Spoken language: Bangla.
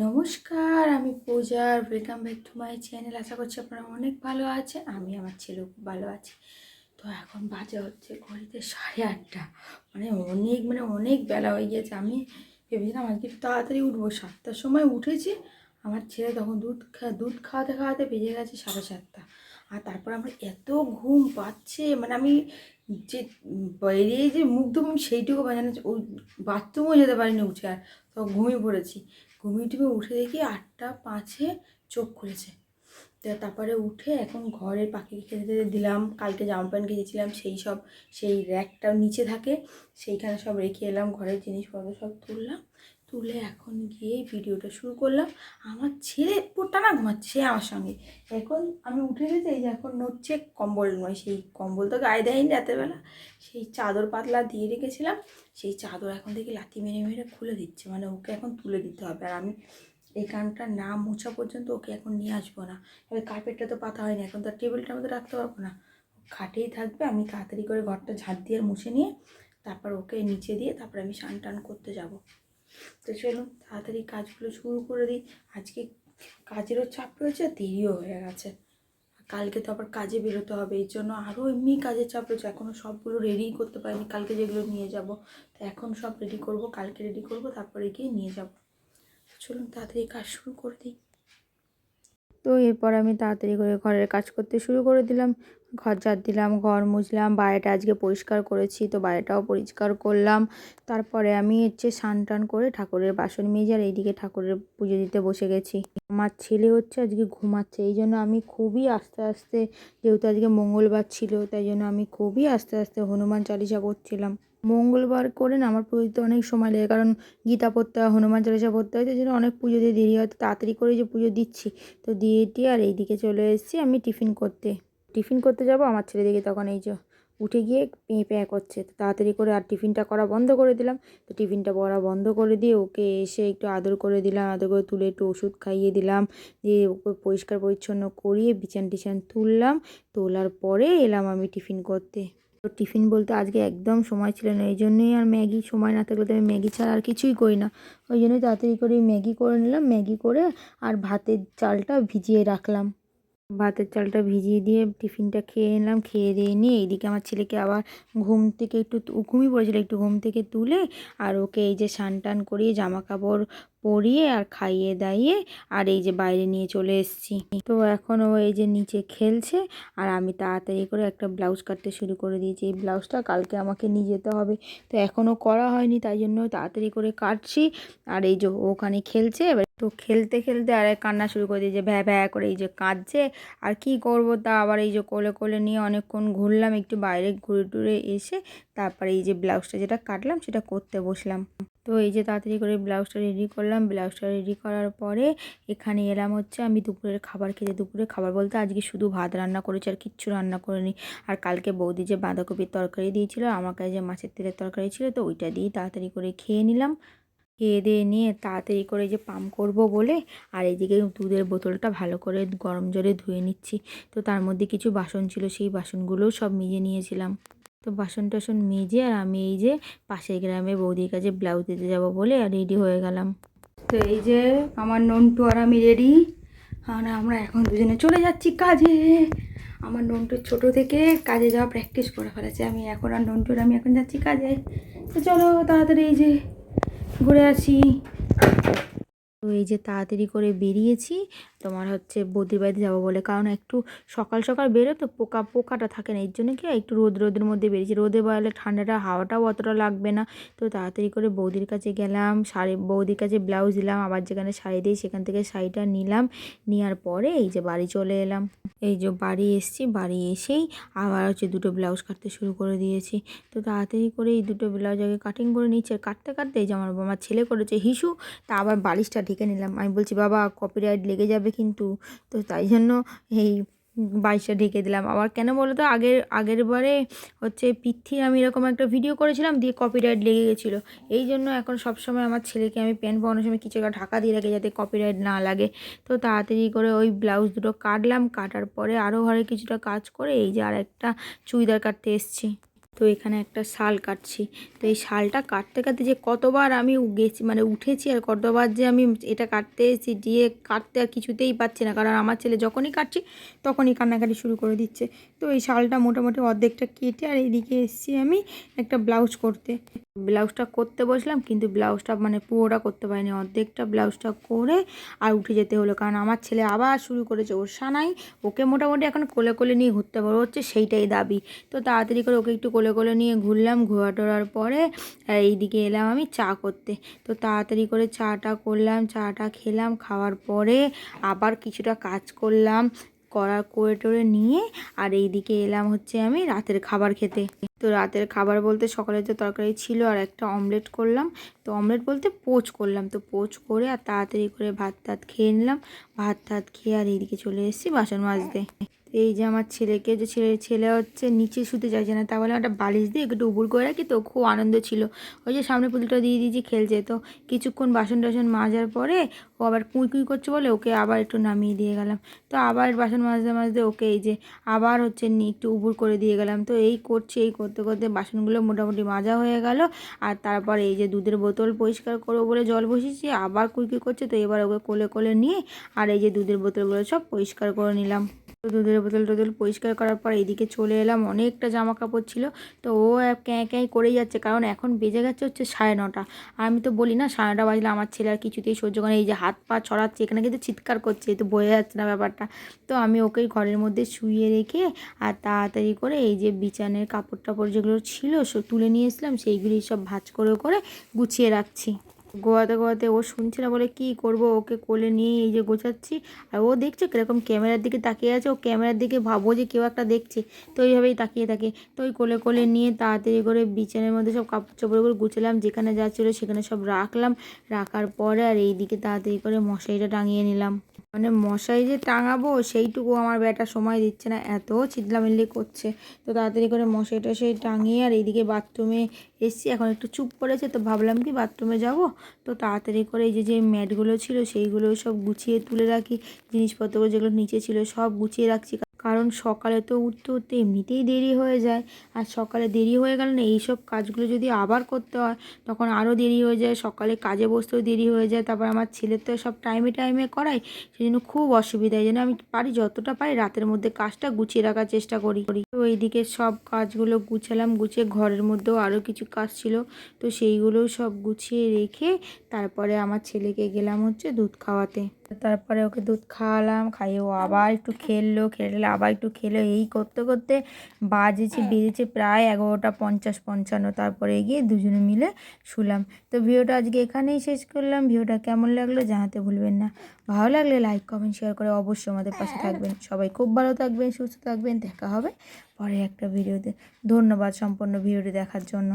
নমস্কার, আমি Puja. Welcome back to my channel. আশা করছি আপনারা অনেক ভালো আছেন। আমি আমার ছেলেও খুব ভালো আছি। তো এখন বাজে হচ্ছে ঘড়িতে 8:30। অনেক বেলা হয়ে গিয়েছে। আমি ভেবেছিলাম আজকে একটু তাড়াতাড়ি উঠবো, 7টার সময় উঠেছি। আমার ছেলে তখন দুধ খাওয়াতে খাওয়াতে বেজে গেছে 7:30। আর তারপর আমার এত ঘুম পাচ্ছে, আমি যে বেরিয়ে যে মুখ ধুবো সেইটুকু বাজানো, ওই বাথরুমও যেতে পারিনি উঠে। আর তো ঘুমিয়ে পড়েছি। ঘুমিয়ে টুমিয়ে উঠে দেখি 8:05 চোখ খুলেছে। তো তারপরে উঠে এখন ঘরের পাখিকে খেতে দিলাম। কালকে জামা প্যান্ট কেচেছিলাম, সেই র্যাকটার নিচে থাকে, সেইখানে সব রেখে এলাম। ঘরের জিনিসপত্র সব তুলে এখন গিয়ে ভিডিওটা শুরু করলাম। আমার ছেলে টানা ঘুমাচ্ছে সে আমার সঙ্গে। এখন আমি উঠে গেছি, এই যে এখন নড়ছে। কম্বল নয়, সেই কম্বল তো গায়ে দেয়নি রাতেরবেলা, সেই চাদর পাতলা দিয়ে রেখেছিলাম। সেই চাদর এখন থেকে লাথি মেরে মেরে খুলে দিচ্ছে, ওকে এখন তুলে দিতে হবে। আর আমি এই কানটা না মোছা পর্যন্ত ওকে এখন নিয়ে আসবো না। এবার কার্পেটটা তো পাতা হয়নি, এখন তো টেবিলটার মধ্যে রাখতে পারবো না, খাটেই থাকবে। আমি তাড়াতাড়ি করে ঘরটা ঝাঁট দিয়ে মুছে নিয়ে তারপর ওকে নিচে দিয়ে তারপর আমি স্নান টান করতে যাব। তো চলুন তাড়াতাড়ি কাজগুলো শুরু করে দিই। আজকে কাজেরও চাপ রয়েছে, দেরিও হয়ে গেছে। কালকে তো আবার কাজে বেরোতে হবে, এই জন্য আরও এমনি কাজের চাপ রয়েছে। এখনও সবগুলো রেডি করতে পারিনি, কালকে যেগুলো নিয়ে যাব। তো এখন সব রেডি করব, কালকে রেডি করব, তারপরে গিয়ে নিয়ে যাব। চলুন তাড়াতাড়ি কাজ শুরু করে দিই। তো এরপর আমি তাড়াতাড়ি করে ঘরের কাজ করতে শুরু করে দিলাম। ঘর ঝাড় দিলাম, ঘর মুছলাম, বাইরেটা আজকে পরিষ্কার করেছি, তো বাইরেটাও পরিষ্কার করলাম। তারপরে আমি স্নান টান করে ঠাকুরের বাসন মেজে আর এইদিকে ঠাকুরের পুজো দিতে বসে গেছি। আমার ছেলে আজকে ঘুমাচ্ছে, এই জন্য আমি খুবই আস্তে আস্তে, যেহেতু আজকে মঙ্গলবার ছিল তাই জন্য আমি খুবই আস্তে আস্তে হনুমান চালিসা পড়ছিলাম। মঙ্গলবার করে না আমার পুজোতে অনেক সময় লাগে, কারণ গীতা পড়তে হয়, হনুমান চালিসা পড়তে হয়, তাই জন্য অনেক পুজো দিয়ে দেরি হয়। তাড়াতাড়ি করে যে পুজো দিচ্ছি, তো দিয়ে আর এইদিকে চলে এসেছি আমি টিফিন করতে যাব। আমার ছেলে দিকে তখন এই যে উঠে গিয়ে পেঁ করছে, তো তাড়াতাড়ি করে আর টিফিনটা করা বন্ধ করে দিলাম। তো টিফিনটা করা বন্ধ করে দিয়ে ওকে এসে একটু আদর করে দিলাম, আদর করে তুলে একটু ওষুধ খাইয়ে দিলাম, দিয়ে ওকে পরিষ্কার পরিচ্ছন্ন করিয়ে বিছান টিছান তুললাম। তোলার পরে এলাম আমি টিফিন করতে। তো টিফিন বলতে আজকে একদম সময় ছিল না, এই জন্যই আর ম্যাগি সময় না থাকলে তো আমি ম্যাগি ছাড়া আর কিছুই করি না। ওই জন্যই তাড়াতাড়ি করে ম্যাগি করে নিলাম। ম্যাগি করে আর ভাতের চালটা ভিজিয়ে রাখলাম। ভাতের চালটা ভিজিয়ে দিয়ে টিফিনটা খেয়ে নিলাম। খেয়ে দিয়ে নিয়ে এইদিকে আমার ছেলেকে আবার ঘুম থেকে ঘুমিয়ে পড়েছিল, একটু ঘুম থেকে তুলে আর ওকে এই যে স্নান টান করিয়ে জামা কাপড় পরিয়ে আর খাইয়ে দাইয়ে আর এই যে বাইরে নিয়ে চলে এসেছি। তো এখন ও এই যে নিচে খেলছে আর আমি তাড়াতাড়ি করে একটা ব্লাউজ কাটতে শুরু করে দিয়েছি। এই ব্লাউজটা কালকে আমাকে নিয়ে যেতে হবে, তো এখনও করা হয়নি, তাই জন্য তাড়াতাড়ি করে কাটছি। আর এই যে ওখানে খেলছে, এবার তো খেলতে খেলতে আর কান্না শুরু করে দিয়েছে, ভ্যা ভ্যা করে এই যে কাঁদছে। আর কি করব, তা আবার এই যে কোলে কোলে নিয়ে অনেকক্ষণ ঘুরলাম, একটু বাইরে ঘুরে টুরে এসে তারপরে এই যে ব্লাউজটা যেটা কাটলাম সেটা করতে বসলাম। তো এই যে তাড়াতাড়ি করে ব্লাউজটা রেডি করলাম। ব্লাউজটা রেডি করার পরে এখানে এলাম আমি দুপুরের খাবার খেতে। দুপুরের খাবার বলতে আজকে শুধু ভাত রান্না করেছি, আর কিচ্ছু রান্না করিনি। আর কালকে বৌদি যে বাঁধাকপির তরকারি দিয়েছিল, আমার কাছে যে মাছের তেলের তরকারি ছিল, তো ওইটা দিয়েই তাড়াতাড়ি করে খেয়ে নিলাম। খেয়ে দিয়ে নিয়ে তাড়াতাড়ি করে যে পাম্প করব বলে আর এইদিকে দুধের বোতলটা ভালো করে গরম জলে ধুয়ে নিচ্ছি। তো তার মধ্যে কিছু বাসন ছিল, সেই বাসনগুলোও সব মেজে নিয়েছিলাম। তো বাসন টাসন মেজে আর আমি এই যে পাশের গ্রামে বৌদির কাছে ব্লাউজ দিতে যাব বলে আর রেডি হয়ে গেলাম। তো এই যে আমার নন্টু আর আমি রেডি, আর আমরা এখন দুজনে চলে যাচ্ছি কাজে। আমার নন্টুর ছোটো থেকে কাজে যাওয়া প্র্যাকটিস করে ফেলেছে। আমি এখন যাচ্ছি কাজে। তো চলো তাড়াতাড়ি এই যে ঘুরে আসি। তো এই যে তাড়াতাড়ি করে বেরিয়েছি বৌদির বাড়িতে যাবো বলে, কারণ একটু সকাল সকাল বেরো তো পোকাটা থাকে না, এর জন্য কি একটু রোদের মধ্যে বেরিয়েছি। রোদে বেরোলে ঠান্ডাটা হাওয়াটাও অতটা লাগবে না। তো তাড়াতাড়ি করে বৌদির কাছে গেলাম, বৌদির কাছে ব্লাউজ দিলাম, আবার যেখানে শাড়ি দিই সেখান থেকে শাড়িটা নিলাম। নেওয়ার পরে এই যে বাড়ি চলে এলাম। এই যে বাড়ি এসেছি, বাড়ি এসেই আবার দুটো ব্লাউজ কাটতে শুরু করে দিয়েছি। তো তাড়াতাড়ি করে এই দুটো ব্লাউজ আগে কাটিং করে নিচ্ছে। কাটতে কাটতে এই যে আমার ছেলে করেছে হিসু, তা আবার বালিশটা ঢেকে নিলাম। আমি বলছি বাবা কপিরাইট লেগে যাবে কিন্তু, তো তাই জন্য এই বালিশটা ঢেকে দিলাম। আবার কেন বলো তো, আগের বারে পিথির আমি এরকম একটা ভিডিও করেছিলাম, দিয়ে কপিরাইট লেগে গেছিলো। এই জন্য এখন সবসময় আমার ছেলেকে আমি প্যান্ট পরানোর সময় কিছু একটা ঢাকা দিয়ে রাখি, যাতে কপিরাইট না লাগে। তো তাড়াতাড়ি করে ওই ব্লাউজ দুটো কাটলাম। কাটার পরে আরও ঘরে কিছুটা কাজ করে এই যে আর একটা চুড়িদার কাটতে এসেছি। তো এখানে একটা শাল কাটছি। তো এই শালটা কাটতে কাটতে যে কতবার আমি গেছি মানে উঠেছি আর কতবার যে আমি এটা কাটতে এসেছি, দিয়ে কাটতে আর কিছুতেই পারছি না, কারণ আমার ছেলে যখনই কাটছি তখনই কান্নাকাটি শুরু করে দিচ্ছে। তো এই শালটা মোটামুটি অর্ধেকটা কেটে আর এইদিকে এসেছি আমি একটা ব্লাউজ করতে। ব্লাউজটা করতে বসলাম, কিন্তু ব্লাউজটা মানে পুরোটা করতে পারিনি, অর্ধেকটা ব্লাউজটা করে আর উঠে যেতে হলো, কারণ আমার ছেলে আবার শুরু করেছে ওর সানাই। ওকে মোটামুটি এখন কোলে কোলে নিয়ে ঘুরতে পারবো হচ্ছে সেইটাই দাবি। তো তাড়াতাড়ি করে ওকে একটু কোলে কোলে নিয়ে ঘুরলাম, ঘোরা টোরার পরে এইদিকে এলাম আমি চা করতে। তো তাড়াতাড়ি করে চাটা করলাম, চাটা খেলাম, খাওয়ার পরে আবার কিছুটা কাজ করলাম, করে টোরে নিয়ে আর এইদিকে এলাম হচ্ছে আমি রাতের খাবার খেতে। তো রাতের খাবার বলতে সকালে তো তরকারি ছিল আর একটা অমলেট করলাম। তো অমলেট বলতে পোচ করলাম। তো পোচ করে আর তাড়াতাড়ি করে ভাত টাত খেয়ে নিলাম। ভাত টাত খেয়ে আর এইদিকে চলে এসেছি বাসন মাজতে। এই যে আমার ছেলেকে, যে ছেলে হচ্ছে নিচে শুতে চাইছে না, তা বলে একটা বালিশ দিয়ে একটু উবুর করে রাখি, তো খুব আনন্দ ছিল। ওই যে সামনে পুতুলটা দিয়ে দিয়েছি, খেলছে। তো কিছুক্ষণ বাসন টাসন মাজার পরে ও আবার কুই কুই করছে বলে ওকে আবার একটু নামিয়ে দিয়ে গেলাম। তো আবার বাসন মাজতে মাজতে ওকে এই যে আবার হচ্ছে একটু উবুর করে দিয়ে গেলাম। তো এই করছি, এই করতে করতে বাসনগুলো মোটামুটি মাজা হয়ে গেল। আর তারপর এই যে দুধের বোতল পরিষ্কার করবো বলে জল বসিয়েছি, আবার কুই কুই করছে। তো এবার ওকে কোলে কোলে নিয়ে আর এই যে দুধের বোতলগুলো সব পরিষ্কার করে নিলাম। তো দুধের বোতল টোতল পরিষ্কার করার পর এইদিকে চলে এলাম, অনেকটা জামা কাপড় ছিল। তো ও ক্যাঁ ক্যাঁ করেই যাচ্ছে, কারণ এখন বেজে গেছে হচ্ছে 9:30। আর আমি তো বলি না 9:30 বাজলে আমার ছেলে আর কিছুতেই সহ্য করে। এই যে হাত পা ছড়াচ্ছে, এখানে কিন্তু চিৎকার করছে, তো বোঝা যাচ্ছে না ব্যাপারটা। তো আমি ওকে ঘরের মধ্যে শুইয়ে রেখে আর তাড়াতাড়ি করে এই যে বিছানের কাপড় টাপড় যেগুলো ছিল সব তুলে নিয়ে এসলাম, সেইগুলি সব ভাঁজ করে করে গুছিয়ে রাখছি। গোয়াতে গোয়াতে ও শুনছে না বলে কি করব, ওকে কোলে নিয়ে এই যে গোছাচ্ছি। আর ও দেখছে কীরকম ক্যামেরার দিকে তাকিয়ে আছে, ও ক্যামেরার দিকে ভাবো যে কেউ একটা দেখছে, তো ওইভাবেই তাকিয়ে থাকে। তো ওই কোলে কোলে নিয়ে তাড়াতাড়ি করে বিছানার মধ্যে সব কাপড় চোপড়গুলো গুছালাম, যেখানে যা ছিল সেখানে সব রাখলাম। রাখার পরে আর এইদিকে তাড়াতাড়ি করে মশারিটা টাঙিয়ে নিলাম। মানে মশারি যে টাঙাবো সেইটুকু আমার বেটা সময় দিচ্ছে না, এত চিল্লামিল্লি করছে। তো তাড়াতাড়ি করে মশারি টশারি টাঙিয়ে আর এইদিকে বাথরুমে এসছি, এখন একটু চুপ করেছে, তো ভাবলাম কি বাথরুমে যাব। তো তাড়াতাড়ি করে এই যে যে ম্যাটগুলো ছিল সেইগুলো সব গুছিয়ে তুলে রাখি, জিনিসপত্রগুলো যেগুলো নিচে ছিল সব গুছিয়ে রাখছি, কারণ সকালে তো উঠতে উঠতে এমনিতেই দেরি হয়ে যায়। আর সকালে দেরি হয়ে গেল না, এইসব কাজগুলো যদি আবার করতে হয় তখন আরও দেরি হয়ে যায়, সকালে কাজে বসতেও দেরি হয়ে যায়। তারপর আমার ছেলে তো সব টাইমে টাইমে করাই, সেই জন্য খুব অসুবিধা। এই জন্য আমি পারি যতটা পারি রাতের মধ্যে কাজটা গুছিয়ে রাখার চেষ্টা করি। তো এইদিকে সব কাজগুলো গুছালাম, গুছিয়ে ঘরের মধ্যেও আরও কিছু কাজ ছিল, তো সেইগুলোও সব গুছিয়ে রেখে তারপরে আমার ছেলেকে গেলাম হচ্ছে দুধ খাওয়াতে। তারপরে ওকে দুধ খাওয়ালাম, খাইয়ে ও আবার একটু খেললো, খেলে আবার একটু খেলো, এই করতে করতে বেজেছে প্রায় 11টা 50-55। তারপরে গিয়ে দুজনে মিলে শুলাম। তো ভিডিওটা আজকে এখানেই শেষ করলাম। ভিডিওটা কেমন লাগলো জানাতে ভুলবেন না। ভালো লাগলে লাইক কমেন্ট শেয়ার করে অবশ্যই আমাদের পাশে থাকবেন। সবাই খুব ভালো থাকবেন, সুস্থ থাকবেন। দেখা হবে পরে একটা ভিডিওতে। ধন্যবাদ সম্পূর্ণ ভিডিওটি দেখার জন্য।